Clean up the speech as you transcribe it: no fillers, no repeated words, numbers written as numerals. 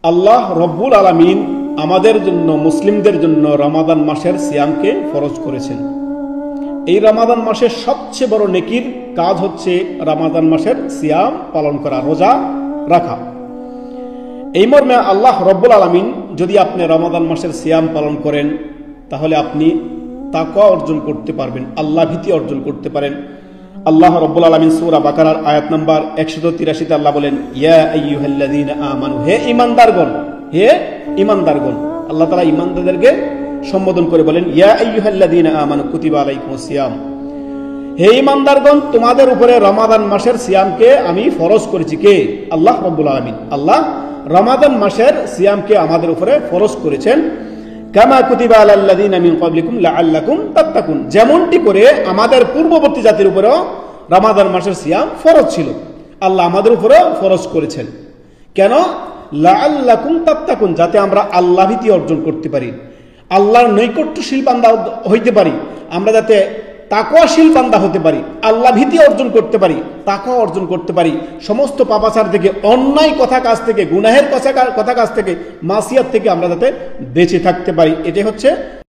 আল্লাহ রব্বুল আলামিন আমাদের জন্য, মুসলিমদের জন্য রমাদান মাসের সিয়ামকে ফরজ করেছেন। এই রমাদান মাসের সবচেয়ে বড় নেকির কাজ হচ্ছে রমাদান মাসের সিয়াম পালন করা, রোজা রাখা। এই মর্মে আল্লাহ রব্বুল আলামিন, যদি আপনি রমাদান মাসের সিয়াম পালন করেন তাহলে আপনি তাকওয়া অর্জন করতে পারবেন, আল্লাহ ভীতি অর্জন করতে পারেন। আল্লাহ রব্বুল আলামিন সূরা বাকারার আয়াত নাম্বার 183-তে আল্লাহ বলেন, ইয়া আইয়ুহাল্লাযীনা আমানু, হে ঈমানদারগণ, হে ঈমানদারগণ। আল্লাহ তাআলা ঈমানদারদেরকে সম্বোধন করে বলেন, ইয়া আইয়ুহাল্লাযীনা আমানু কুতিবা আলাইকুমুস সিয়াম, হে ঈমানদারগণ, তোমাদের উপরে রমাদান মাসের সিয়ামকে আমি ফরজ করেছি। কে? আল্লাহ রব্বুল আলামিন। আল্লাহ রমাদান মাসের সিয়ামকে আমাদের উপরে ফরজ করেছেন। কামা কুতিবা আলাল্লাযীনা মিন ক্বাবলিকুম লাআল্লাকুম তাত্তাকুন, যেমনটি করে আমাদের পূর্ববর্তী জাতির উপরেও রমাদান মাসের সিয়াম ফরজ ছিল, আল্লাহ আমাদের উপরেও ফরজ করেছেন। কেন? লাআল্লাকুম তাত্তাকুন, যাতে আমরা আল্লাহ ভীতি অর্জন করতে পারি, আল্লাহর নৈকট্যশীল বান্দা হইতে পারি, আমরা যাতে তাকওয়াশীল বান্দা হতে পারি, আল্লাহ ভীতি অর্জন করতে পারি, তাকওয়া অর্জন করতে পারি, সমস্ত পাপাচার থেকে, অন্যায় কথা কাজ থেকে, গুনাহের কথা কাজ থেকে, মাসিয়াত থেকে আমরা যাতে বেঁচে থাকতে পারি। এটাই হচ্ছে